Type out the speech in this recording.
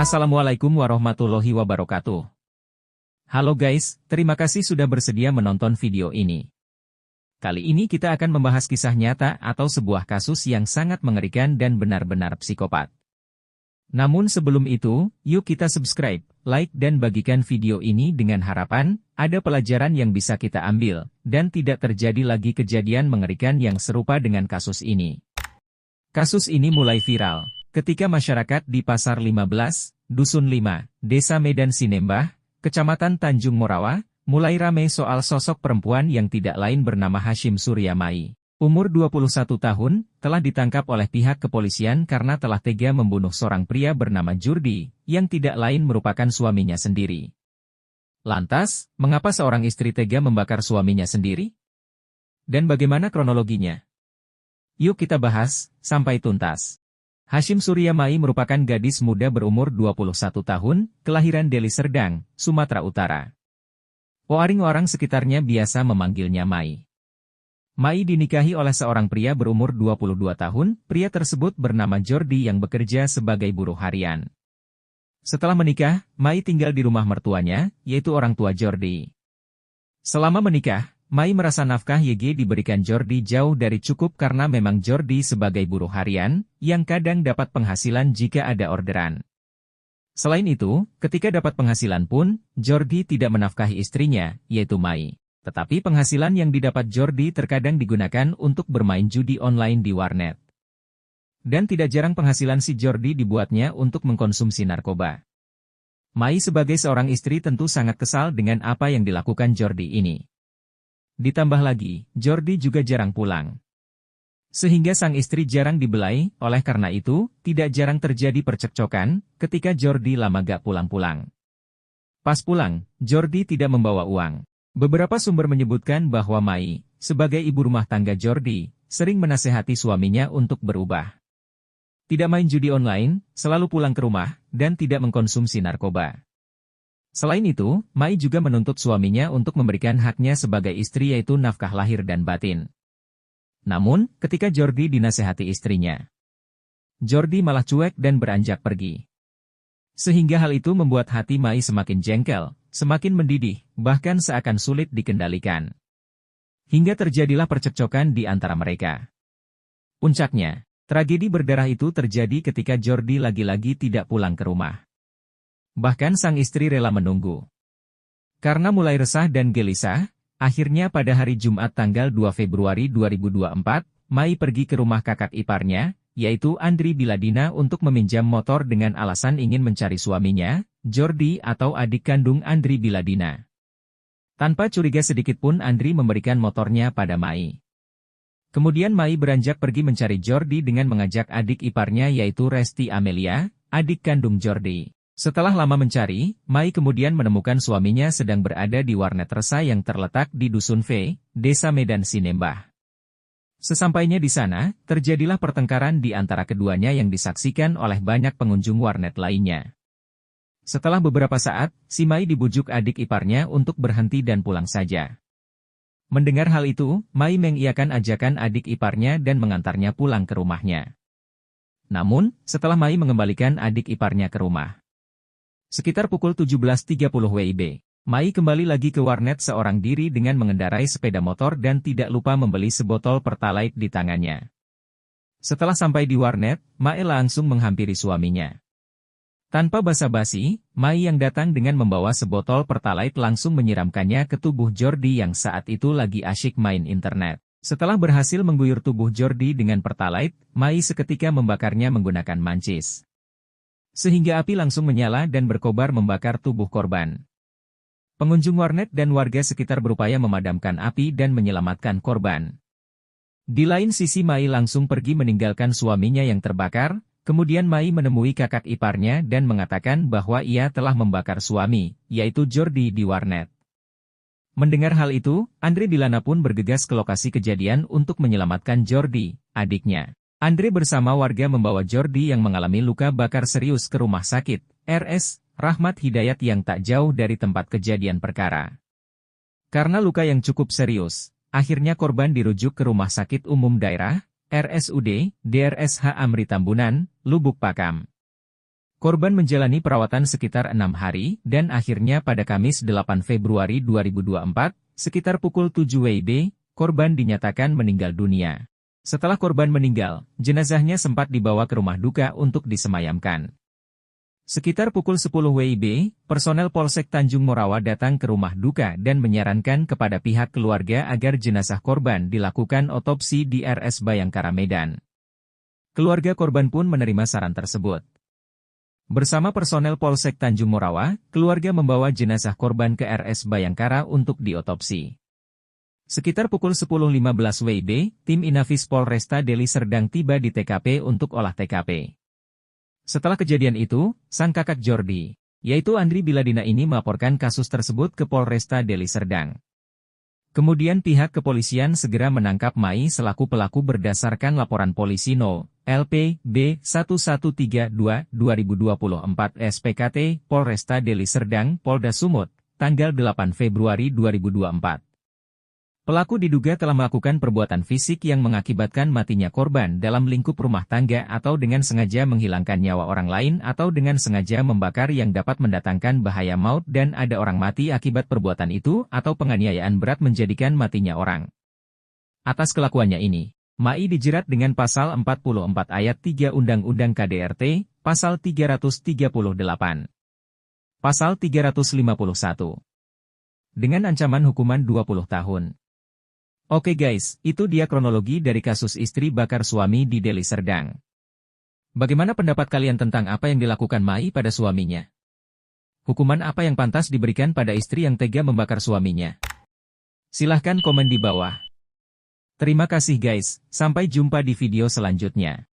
Assalamualaikum warahmatullahi wabarakatuh. Halo guys, terima kasih sudah bersedia menonton video ini. Kali ini kita akan membahas kisah nyata atau sebuah kasus yang sangat mengerikan dan benar-benar psikopat. Namun sebelum itu, yuk kita subscribe, like dan bagikan video ini dengan harapan ada pelajaran yang bisa kita ambil, dan tidak terjadi lagi kejadian mengerikan yang serupa dengan kasus ini. Kasus ini mulai viral ketika masyarakat di Pasar 15, Dusun 5, Desa Medan Sinembah, Kecamatan Tanjung Morawa, mulai ramai soal sosok perempuan yang tidak lain bernama Hashim Suryamai. Umur 21 tahun, telah ditangkap oleh pihak kepolisian karena telah tega membunuh seorang pria bernama Jurdi, yang tidak lain merupakan suaminya sendiri. Lantas, mengapa seorang istri tega membakar suaminya sendiri? Dan bagaimana kronologinya? Yuk kita bahas, sampai tuntas. Hashim Suryamai merupakan gadis muda berumur 21 tahun, kelahiran Deli Serdang, Sumatera Utara. Orang sekitarnya biasa memanggilnya Mai. Mai dinikahi oleh seorang pria berumur 22 tahun, pria tersebut bernama Jordi yang bekerja sebagai buruh harian. Setelah menikah, Mai tinggal di rumah mertuanya, yaitu orang tua Jordi. Selama menikah, Mai merasa nafkah YG diberikan Jordi jauh dari cukup karena memang Jordi sebagai buruh harian, yang kadang dapat penghasilan jika ada orderan. Selain itu, ketika dapat penghasilan pun, Jordi tidak menafkahi istrinya, yaitu Mai. Tetapi penghasilan yang didapat Jordi terkadang digunakan untuk bermain judi online di warnet. Dan tidak jarang penghasilan si Jordi dibuatnya untuk mengkonsumsi narkoba. Mai sebagai seorang istri tentu sangat kesal dengan apa yang dilakukan Jordi ini. Ditambah lagi, Jordi juga jarang pulang. Sehingga sang istri jarang dibelai, oleh karena itu, tidak jarang terjadi percekcokan ketika Jordi lama gak pulang-pulang. Pas pulang, Jordi tidak membawa uang. Beberapa sumber menyebutkan bahwa Mai, sebagai ibu rumah tangga Jordi, sering menasehati suaminya untuk berubah. Tidak main judi online, selalu pulang ke rumah, dan tidak mengkonsumsi narkoba. Selain itu, Mai juga menuntut suaminya untuk memberikan haknya sebagai istri yaitu nafkah lahir dan batin. Namun, ketika Jordi dinasehati istrinya, Jordi malah cuek dan beranjak pergi. Sehingga hal itu membuat hati Mai semakin jengkel, semakin mendidih, bahkan seakan sulit dikendalikan. Hingga terjadilah percekcokan di antara mereka. Puncaknya, tragedi berdarah itu terjadi ketika Jordi lagi-lagi tidak pulang ke rumah. Bahkan sang istri rela menunggu. Karena mulai resah dan gelisah, akhirnya pada hari Jumat tanggal 2 Februari 2024, Mai pergi ke rumah kakak iparnya, yaitu Andri Biladina untuk meminjam motor dengan alasan ingin mencari suaminya, Jordi atau adik kandung Andri Biladina. Tanpa curiga sedikitpun Andri memberikan motornya pada Mai. Kemudian Mai beranjak pergi mencari Jordi dengan mengajak adik iparnya yaitu Resti Amelia, adik kandung Jordi. Setelah lama mencari, Mai kemudian menemukan suaminya sedang berada di warnet resah yang terletak di Dusun V, Desa Medan Sinembah. Sesampainya di sana, terjadilah pertengkaran di antara keduanya yang disaksikan oleh banyak pengunjung warnet lainnya. Setelah beberapa saat, si Mai dibujuk adik iparnya untuk berhenti dan pulang saja. Mendengar hal itu, Mai mengiyakan ajakan adik iparnya dan mengantarnya pulang ke rumahnya. Namun, setelah Mai mengembalikan adik iparnya ke rumah, sekitar pukul 17.30 WIB, Mai kembali lagi ke warnet seorang diri dengan mengendarai sepeda motor dan tidak lupa membeli sebotol Pertalite di tangannya. Setelah sampai di warnet, Mai langsung menghampiri suaminya. Tanpa basa-basi, Mai yang datang dengan membawa sebotol Pertalite langsung menyiramkannya ke tubuh Jordi yang saat itu lagi asyik main internet. Setelah berhasil mengguyur tubuh Jordi dengan Pertalite, Mai seketika membakarnya menggunakan mancis. Sehingga api langsung menyala dan berkobar membakar tubuh korban. Pengunjung warnet dan warga sekitar berupaya memadamkan api dan menyelamatkan korban. Di lain sisi Mai langsung pergi meninggalkan suaminya yang terbakar, kemudian Mai menemui kakak iparnya dan mengatakan bahwa ia telah membakar suami, yaitu Jordi di warnet. Mendengar hal itu, Andre Bilana pun bergegas ke lokasi kejadian untuk menyelamatkan Jordi, adiknya. Andre bersama warga membawa Jordi yang mengalami luka bakar serius ke rumah sakit, RS Rahmat Hidayat yang tak jauh dari tempat kejadian perkara. Karena luka yang cukup serius, akhirnya korban dirujuk ke Rumah Sakit Umum Daerah, RSUD, DRSH Amri Tambunan, Lubuk Pakam. Korban menjalani perawatan sekitar 6 hari, dan akhirnya pada Kamis 8 Februari 2024, sekitar pukul 7 WIB, korban dinyatakan meninggal dunia. Setelah korban meninggal, jenazahnya sempat dibawa ke rumah duka untuk disemayamkan. Sekitar pukul 10 WIB, personel Polsek Tanjung Morawa datang ke rumah duka dan menyarankan kepada pihak keluarga agar jenazah korban dilakukan otopsi di RS Bayangkara Medan. Keluarga korban pun menerima saran tersebut. Bersama personel Polsek Tanjung Morawa, keluarga membawa jenazah korban ke RS Bayangkara untuk diotopsi. Sekitar pukul 10.15 WIB, tim Inafis Polresta Deli Serdang tiba di TKP untuk olah TKP. Setelah kejadian itu, sang kakak Jordi, yaitu Andri Biladina ini melaporkan kasus tersebut ke Polresta Deli Serdang. Kemudian pihak kepolisian segera menangkap Mai selaku pelaku berdasarkan laporan polisi No. LP B 1132 2024 SPKT Polresta Deli Serdang Polda Sumut, tanggal 8 Februari 2024. Pelaku diduga telah melakukan perbuatan fisik yang mengakibatkan matinya korban dalam lingkup rumah tangga atau dengan sengaja menghilangkan nyawa orang lain atau dengan sengaja membakar yang dapat mendatangkan bahaya maut dan ada orang mati akibat perbuatan itu atau penganiayaan berat menjadikan matinya orang. Atas kelakuannya ini, Mai dijerat dengan pasal 44 ayat 3 Undang-Undang KDRT, pasal 338, pasal 351, dengan ancaman hukuman 20 tahun. Oke guys, itu dia kronologi dari kasus istri bakar suami di Deli Serdang. Bagaimana pendapat kalian tentang apa yang dilakukan Mai pada suaminya? Hukuman apa yang pantas diberikan pada istri yang tega membakar suaminya? Silahkan komen di bawah. Terima kasih guys, sampai jumpa di video selanjutnya.